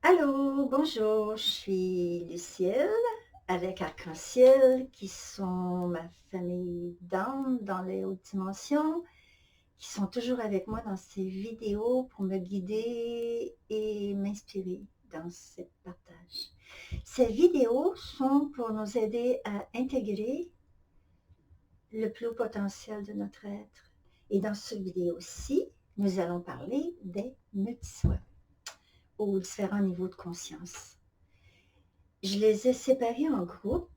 Allô, bonjour, je suis Lucielle avec Arc-en-Ciel qui sont ma famille d'âmes dans les hautes dimensions, qui sont toujours avec moi dans ces vidéos pour me guider et m'inspirer dans ce partage. Ces vidéos sont pour nous aider à intégrer le plus haut potentiel de notre être. Et dans cette vidéo-ci, nous allons parler des multisoi aux différents niveaux de conscience. Je les ai séparés en groupes.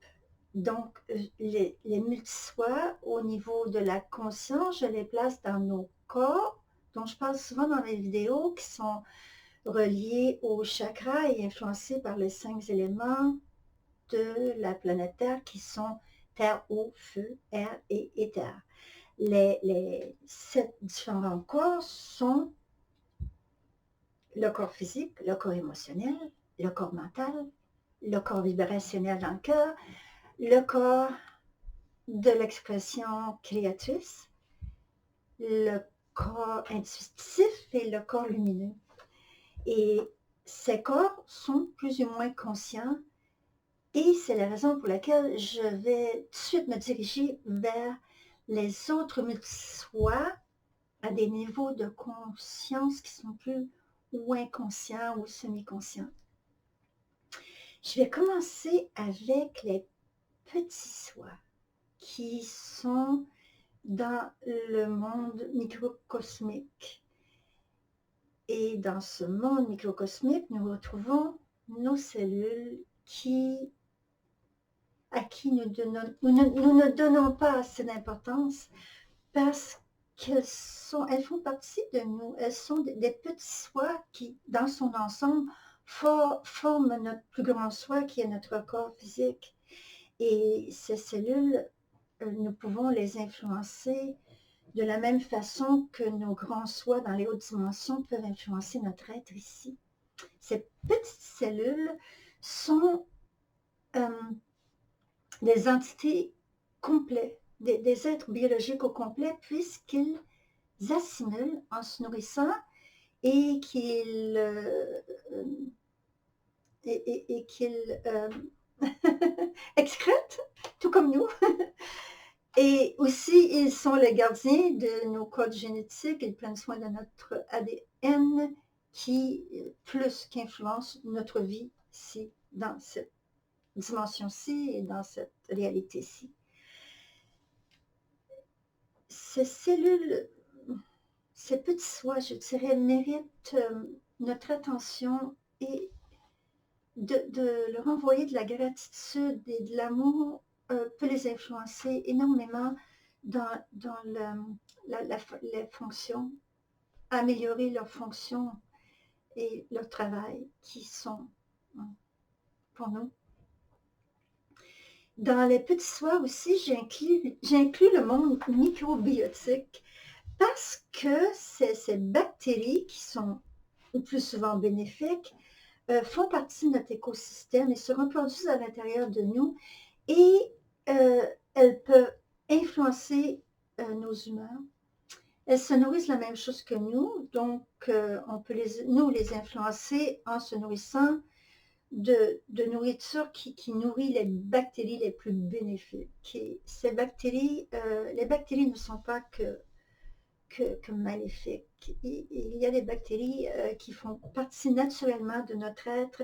Donc, les multisoi au niveau de la conscience, je les place dans nos corps, dont je parle souvent dans mes vidéos, qui sont reliés aux chakras et influencés par les 5 éléments de la planète Terre, qui sont terre, eau, feu, air et éther. Les 7 différents corps sont le corps physique, le corps émotionnel, le corps mental, le corps vibrationnel dans le cœur, le corps de l'expression créatrice, le corps intuitif et le corps lumineux. Et ces corps sont plus ou moins conscients et c'est la raison pour laquelle je vais tout de suite me diriger vers les autres multisoi à des niveaux de conscience qui sont plus ou inconscients ou semi-conscients. Je vais commencer avec les petits soi qui sont dans le monde microcosmique. Et dans ce monde microcosmique, nous retrouvons nos cellules à qui nous ne donnons pas assez d'importance parce elles font partie de nous. Elles sont des petits soi qui, dans son ensemble, forment notre plus grand soi qui est notre corps physique. Et ces cellules, nous pouvons les influencer de la même façon que nos grands soi dans les hautes dimensions peuvent influencer notre être ici. Ces petites cellules sont des entités complètes, des êtres biologiques au complet, puisqu'ils assimilent en se nourrissant et qu'ils excrètent, tout comme nous. Et aussi, ils sont les gardiens de nos codes génétiques, ils prennent soin de notre ADN qui, plus qu'influence notre vie ici, dans cette dimension-ci et dans cette réalité-ci. Ces cellules, ces petits soi, je dirais, méritent notre attention et de leur envoyer de la gratitude et de l'amour peut les influencer énormément dans les fonctions, améliorer leurs fonctions et leur travail qui sont pour nous. Dans les petits soi aussi, j'inclus le monde microbiotique parce que ces bactéries qui sont le plus souvent bénéfiques font partie de notre écosystème et se reproduisent à l'intérieur de nous et elles peuvent influencer nos humeurs. Elles se nourrissent la même chose que nous, donc on peut les influencer en se nourrissant de nourriture qui nourrit les bactéries les plus bénéfiques. Et ces bactéries, les bactéries ne sont pas que maléfiques. Il y a des bactéries qui font partie naturellement de notre être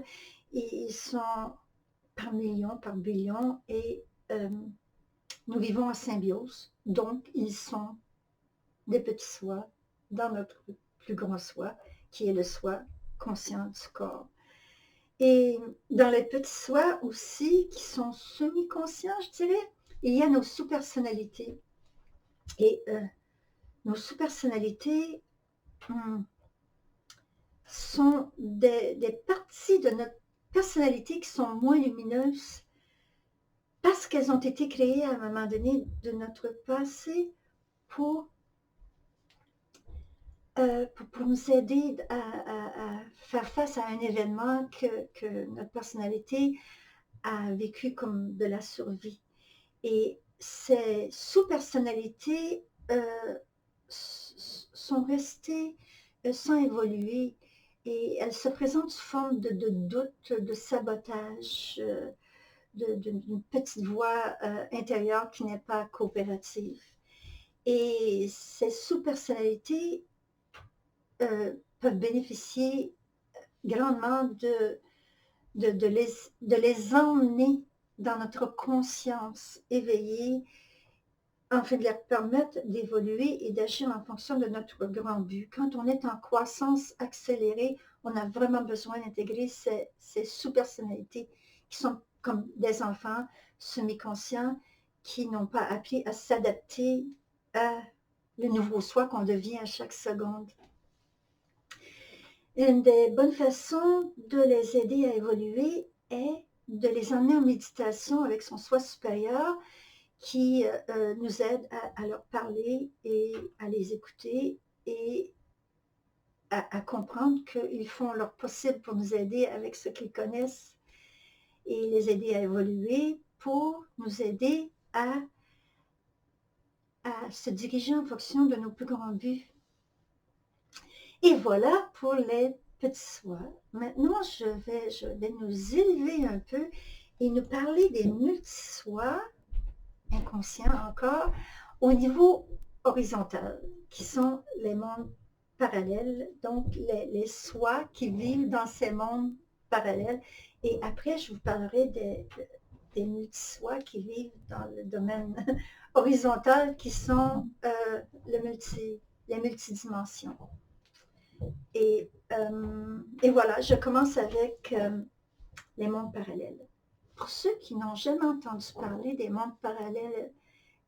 et ils sont par millions, par billions et nous vivons en symbiose. Donc, ils sont des petits soi dans notre plus grand soi, qui est le soi conscient du corps. Et dans les petits soi aussi, qui sont semi-conscients, je dirais, il y a nos sous-personnalités. Et nos sous-personnalités sont des parties de notre personnalité qui sont moins lumineuses parce qu'elles ont été créées à un moment donné de notre passé pour nous aider à faire face à un événement que notre personnalité a vécu comme de la survie. Et ces sous-personnalités sont restées sans évoluer. et elle se présente sous forme de doute, de sabotage, d'une petite voix intérieure qui n'est pas coopérative. Et ces sous-personnalités peuvent bénéficier grandement de les emmener dans notre conscience éveillée, afin de leur permettre d'évoluer et d'agir en fonction de notre grand but. Quand on est en croissance accélérée, on a vraiment besoin d'intégrer ces sous-personnalités qui sont comme des enfants semi-conscients qui n'ont pas appris à s'adapter à le nouveau soi qu'on devient à chaque seconde. Une des bonnes façons de les aider à évoluer est de les emmener en méditation avec son soi supérieur qui nous aide à leur parler et à les écouter et à comprendre qu'ils font leur possible pour nous aider avec ce qu'ils connaissent et les aider à évoluer pour nous aider à se diriger en fonction de nos plus grands buts. Et voilà pour les petits soins. Maintenant, je vais nous élever un peu et nous parler des multi-soins, inconscients encore, au niveau horizontal, qui sont les mondes parallèles, donc les soins qui vivent dans ces mondes parallèles. Et après, je vous parlerai des multi-soins qui vivent dans le domaine horizontal, qui sont les multidimensions. Et voilà, je commence avec les mondes parallèles. Pour ceux qui n'ont jamais entendu parler des mondes parallèles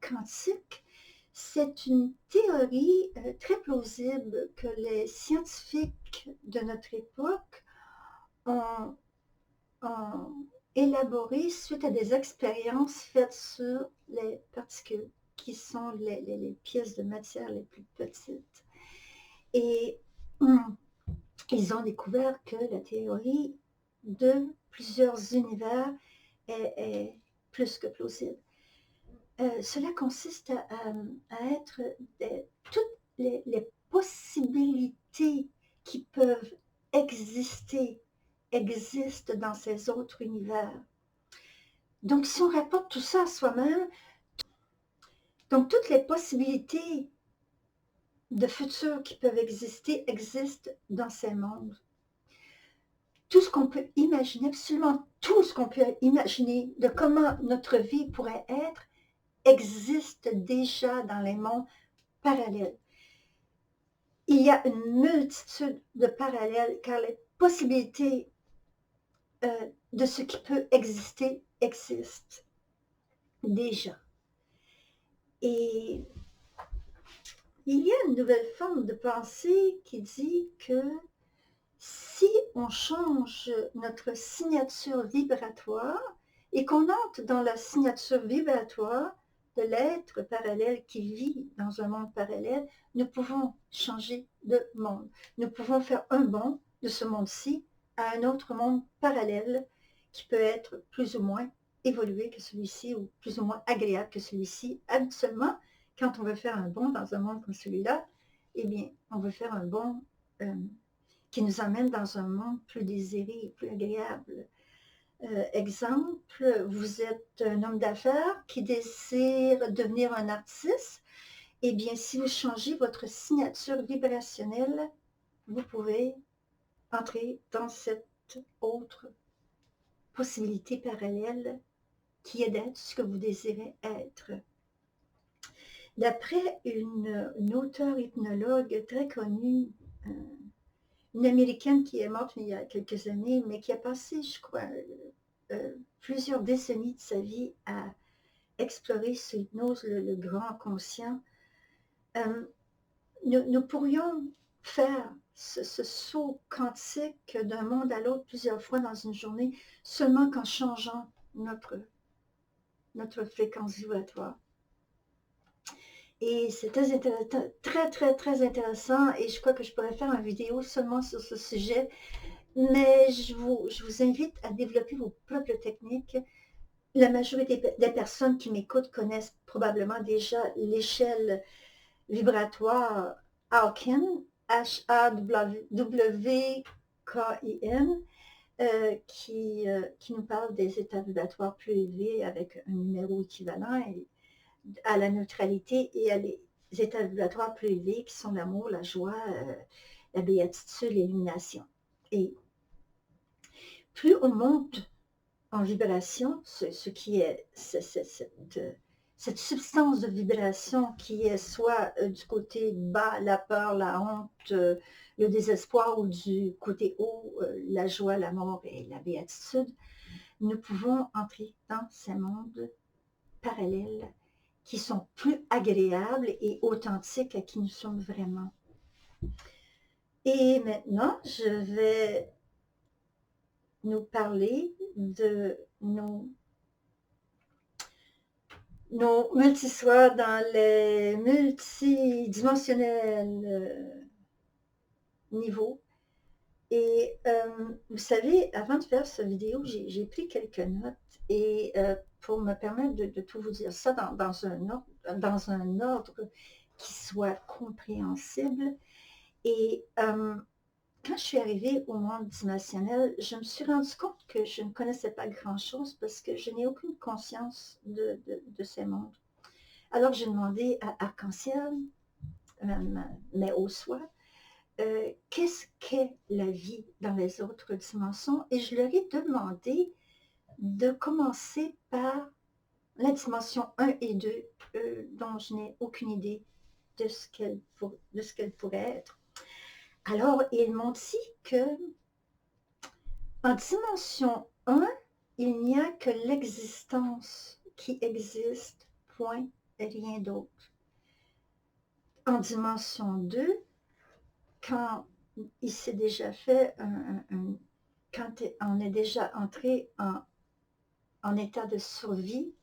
quantiques, c'est une théorie très plausible que les scientifiques de notre époque ont élaborée suite à des expériences faites sur les particules, qui sont les pièces de matière les plus petites. Et ils ont découvert que la théorie de plusieurs univers est plus que plausible. Cela consiste à être toutes les possibilités qui peuvent exister, existent dans ces autres univers. Donc, si on rapporte tout ça à soi-même, donc toutes les possibilités de futur qui peuvent exister existent dans ces mondes. Tout ce qu'on peut imaginer, absolument tout ce qu'on peut imaginer de comment notre vie pourrait être, existe déjà dans les mondes parallèles. Il y a une multitude de parallèles car les possibilités de ce qui peut exister existent déjà. Et il y a une nouvelle forme de pensée qui dit que si on change notre signature vibratoire et qu'on entre dans la signature vibratoire de l'être parallèle qui vit dans un monde parallèle, nous pouvons changer de monde. Nous pouvons faire un bond de ce monde-ci à un autre monde parallèle qui peut être plus ou moins évolué que celui-ci ou plus ou moins agréable que celui-ci. Habituellement, quand on veut faire un bond dans un monde comme celui-là, eh bien, on veut faire un bond qui nous amène dans un monde plus désiré et plus agréable. Exemple, vous êtes un homme d'affaires qui désire devenir un artiste. Eh bien, si vous changez votre signature vibrationnelle, vous pouvez entrer dans cette autre possibilité parallèle qui est d'être ce que vous désirez être. D'après une auteure hypnologue très connue, une Américaine qui est morte il y a quelques années, mais qui a passé, je crois, plusieurs décennies de sa vie à explorer sous hypnose le grand conscient. Nous pourrions faire ce saut quantique d'un monde à l'autre plusieurs fois dans une journée, seulement qu'en changeant notre fréquence vibratoire. Et c'est très intéressant, et je crois que je pourrais faire une vidéo seulement sur ce sujet, mais je vous invite à développer vos propres techniques. La majorité des personnes qui m'écoutent connaissent probablement déjà l'échelle vibratoire Hawkin, H-A-W-K-I-N, KIN, qui nous parle des états vibratoires plus élevés avec un numéro équivalent à la neutralité et à les états vibratoires plus élevés qui sont l'amour, la joie, la béatitude, l'illumination. Et plus on monte en vibration, ce qui est cette substance de vibration qui est soit du côté bas, la peur, la honte, le désespoir, ou du côté haut, la joie, l'amour et la béatitude, nous pouvons entrer dans ces mondes parallèles qui sont plus agréables et authentiques à qui nous sommes vraiment. Et maintenant, je vais nous parler de nos multisoirs dans les multidimensionnels niveaux. Et vous savez, avant de faire cette vidéo, j'ai pris quelques notes et pour me permettre de tout vous dire ça dans un ordre qui soit compréhensible. Et quand je suis arrivée au monde dimensionnel, je me suis rendu compte que je ne connaissais pas grand-chose parce que je n'ai aucune conscience de ces mondes. Alors j'ai demandé à Arc-en-Ciel, mais au soi, qu'est-ce qu'est la vie dans les autres dimensions, et je leur ai demandé de commencer par la dimension 1 et 2, dont je n'ai aucune idée de ce qu'elle pourrait être. Alors, ils m'ont dit que en dimension 1, il n'y a que l'existence qui existe, point, et rien d'autre. En dimension 2, quand il s'est déjà fait quand on est déjà entré en état de survie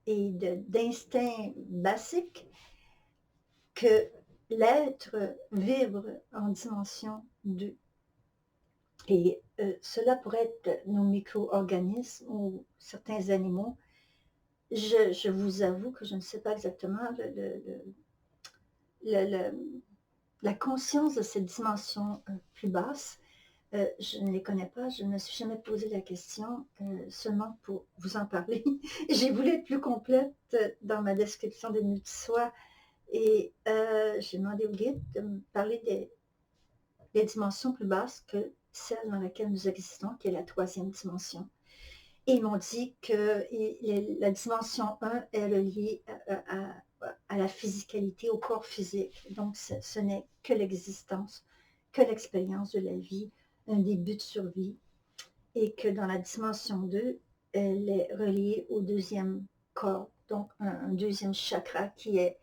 et d'instinct basique, que l'être vibre en dimension 2. Et cela pourrait être nos micro-organismes ou certains animaux. Je vous avoue que je ne sais pas exactement la conscience de cette dimension plus basse. Je ne les connais pas, je ne me suis jamais posé la question, seulement pour vous en parler. J'ai voulu être plus complète dans ma description des multisoirs et j'ai demandé au guide de me parler des dimensions plus basses que celle dans laquelle nous existons, qui est la 3e dimension. Et ils m'ont dit que la dimension 1 est reliée à la physicalité, au corps physique. Donc, ce n'est que l'existence, que l'expérience de la vie, un début de survie. Et que dans la dimension 2, elle est reliée au 2e corps, donc un 2e chakra qui est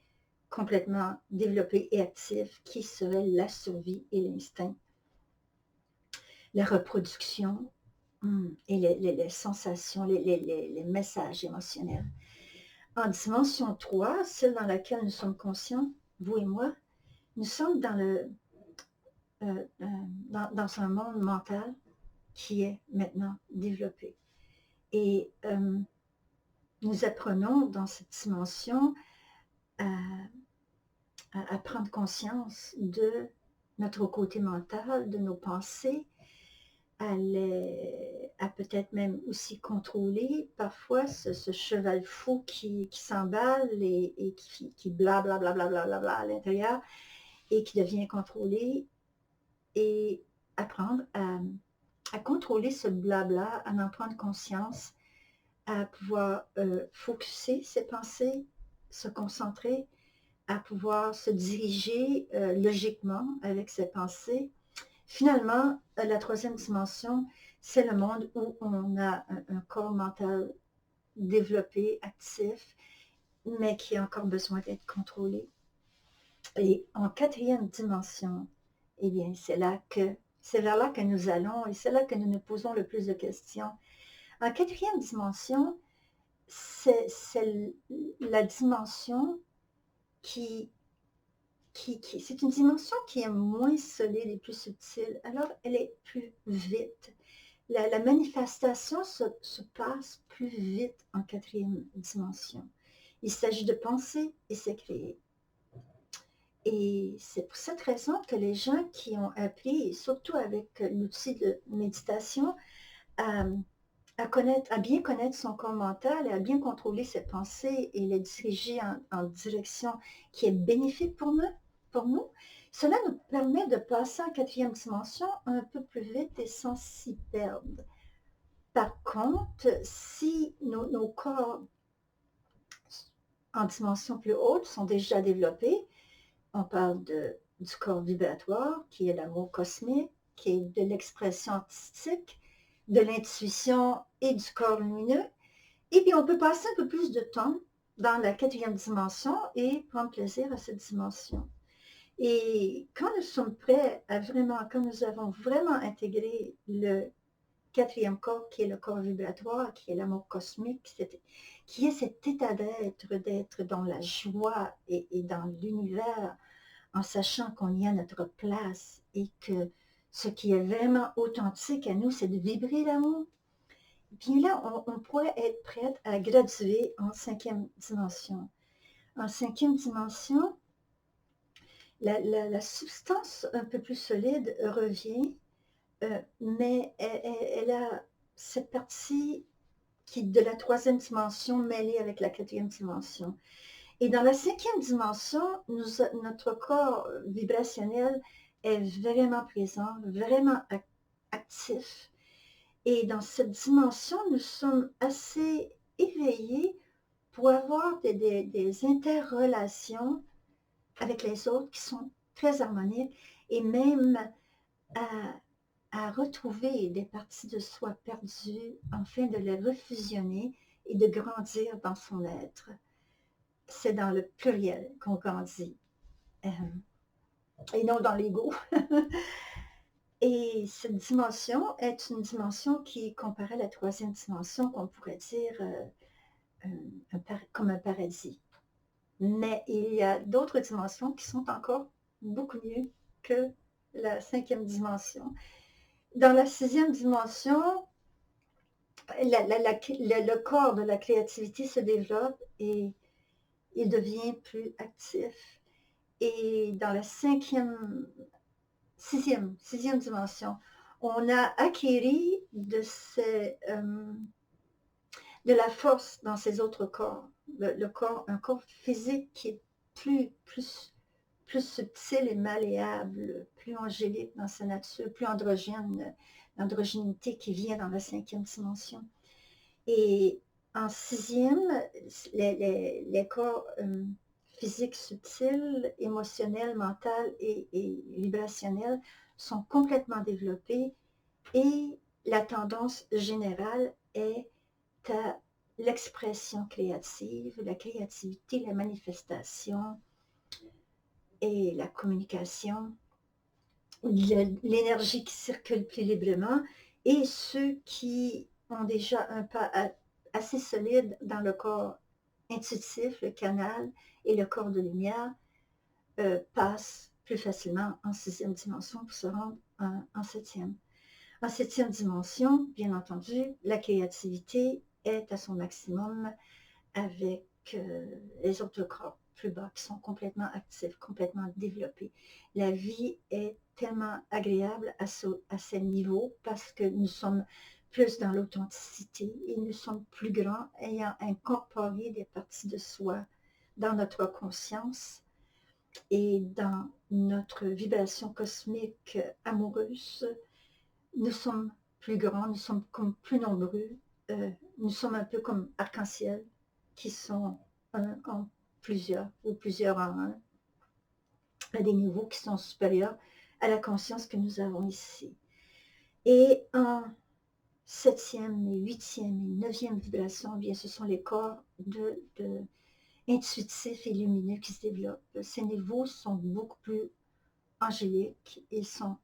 complètement développé et actif, qui serait la survie et l'instinct, la reproduction et les sensations, les messages émotionnels. En dimension 3, celle dans laquelle nous sommes conscients, vous et moi, nous sommes dans un monde mental qui est maintenant développé. Et nous apprenons dans cette dimension à prendre conscience de notre côté mental, de nos pensées, à peut-être même aussi contrôler parfois ce cheval fou qui s'emballe et qui blablabla à l'intérieur et qui devient contrôlé, et apprendre à contrôler ce blabla, à en prendre conscience, à pouvoir focusser ses pensées, se concentrer, à pouvoir se diriger logiquement avec ses pensées. Finalement, la 3e dimension, c'est le monde où on a un corps mental développé, actif, mais qui a encore besoin d'être contrôlé. Et en 4e dimension, eh bien, c'est vers là que nous allons et c'est là que nous nous posons le plus de questions. En 4e dimension, c'est la dimension c'est une dimension qui est moins solide et plus subtile, alors elle est plus vite. La manifestation se passe plus vite en 4e dimension. Il s'agit de penser et c'est créé. Et c'est pour cette raison que les gens qui ont appris, et surtout avec l'outil de méditation, à, à bien connaître son corps mental et à bien contrôler ses pensées et les diriger en direction qui est bénéfique pour nous, cela nous permet de passer en quatrième dimension un peu plus vite et sans s'y perdre. Par contre, si nos corps en dimension plus haute sont déjà développés, on parle du corps vibratoire, qui est l'amour cosmique, qui est de l'expression artistique, de l'intuition et du corps lumineux. Et puis, on peut passer un peu plus de temps dans la quatrième dimension et prendre plaisir à cette dimension. Et quand nous sommes prêts à vraiment, quand nous avons vraiment intégré le quatrième corps, qui est le corps vibratoire, qui est l'amour cosmique, qui est cet état d'être dans la joie et dans l'univers, en sachant qu'on y a notre place et que ce qui est vraiment authentique à nous, c'est de vibrer l'amour. Bien là, on pourrait être prête à graduer en cinquième dimension. En cinquième dimension, la substance un peu plus solide revient, mais elle a cette partie de la troisième dimension mêlée avec la quatrième dimension. Et dans la cinquième dimension, notre corps vibrationnel est vraiment présent, vraiment actif. Et dans cette dimension, nous sommes assez éveillés pour avoir des interrelations avec les autres qui sont très harmoniques et même à retrouver des parties de soi perdues afin de les refusionner et de grandir dans son être. C'est dans le pluriel qu'on grandit, et non dans l'ego. Et cette dimension est une dimension qui est comparée à la troisième dimension, qu'on pourrait dire comme un paradis. Mais il y a d'autres dimensions qui sont encore beaucoup mieux que la cinquième dimension. Dans la sixième dimension, le corps de la créativité se développe et il devient plus actif. Et dans la sixième dimension, on a acquis de la force dans ces autres corps. Un corps physique qui est plus subtil et malléable, plus angélique dans sa nature, plus androgyne, l'androgénité qui vient dans la cinquième dimension. Et en sixième, les corps physiques subtils, émotionnels, mentaux et vibrationnels sont complètement développés et la tendance générale est à l'expression créative, la créativité, la manifestation et la communication, l'énergie qui circule plus librement, et ceux qui ont déjà un pas assez solide dans le corps intuitif, le canal et le corps de lumière, passent plus facilement en sixième dimension pour se rendre en septième. En septième dimension, bien entendu, la créativité est à son maximum avec les autres corps plus bas qui sont complètement actifs, complètement développés. La vie est tellement agréable à ce niveau parce que nous sommes plus dans l'authenticité et nous sommes plus grands, ayant incorporé des parties de soi dans notre conscience et dans notre vibration cosmique amoureuse. Nous sommes plus grands, nous sommes comme plus nombreux, nous sommes un peu comme arc-en-ciel qui sont un en plusieurs ou plusieurs en un, à des niveaux qui sont supérieurs à la conscience que nous avons ici. Et en septième, et huitième et neuvième vibration, bien, ce sont les corps intuitifs et lumineux qui se développent. Ces niveaux sont beaucoup plus angéliques, ils sont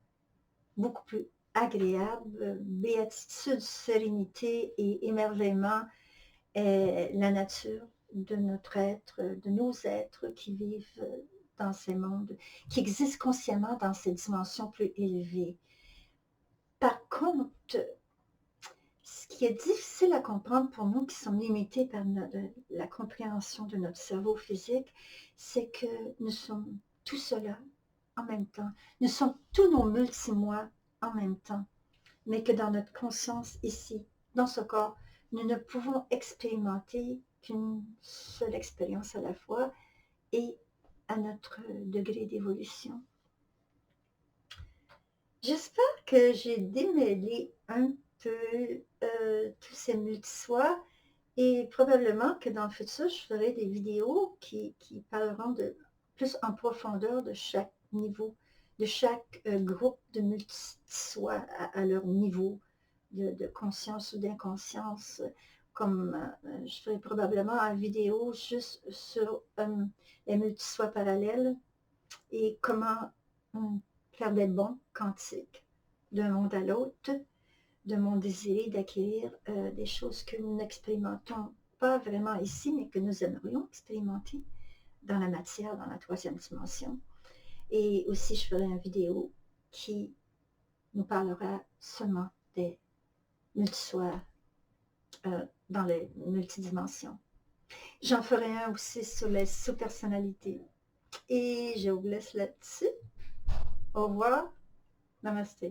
beaucoup plus agréables. Béatitude, sérénité et émerveillement est la nature de notre être, de nos êtres qui vivent dans ces mondes, qui existent consciemment dans ces dimensions plus élevées. Par contre, ce qui est difficile à comprendre pour nous qui sommes limités par la compréhension de notre cerveau physique, c'est que nous sommes tout cela en même temps. Nous sommes tous nos multi-moi en même temps, mais que dans notre conscience ici, dans ce corps, nous ne pouvons expérimenter qu'une seule expérience à la fois et à notre degré d'évolution. J'espère que j'ai démêlé un peu tous ces multi-soi et probablement que dans le futur, je ferai des vidéos qui parleront de plus en profondeur de chaque niveau, de chaque groupe de multi-soi à leur niveau de conscience ou d'inconscience. Comme je ferai probablement une vidéo juste sur les multi-soi parallèles et comment faire des bonds quantiques d'un monde à l'autre, de mon désir d'acquérir des choses que nous n'expérimentons pas vraiment ici, mais que nous aimerions expérimenter dans la matière, dans la troisième dimension. Et aussi, je ferai une vidéo qui nous parlera seulement des multi-soi dans les multidimensions. J'en ferai un aussi sur les sous-personnalités. Et je vous laisse là-dessus. Au revoir. Namaste.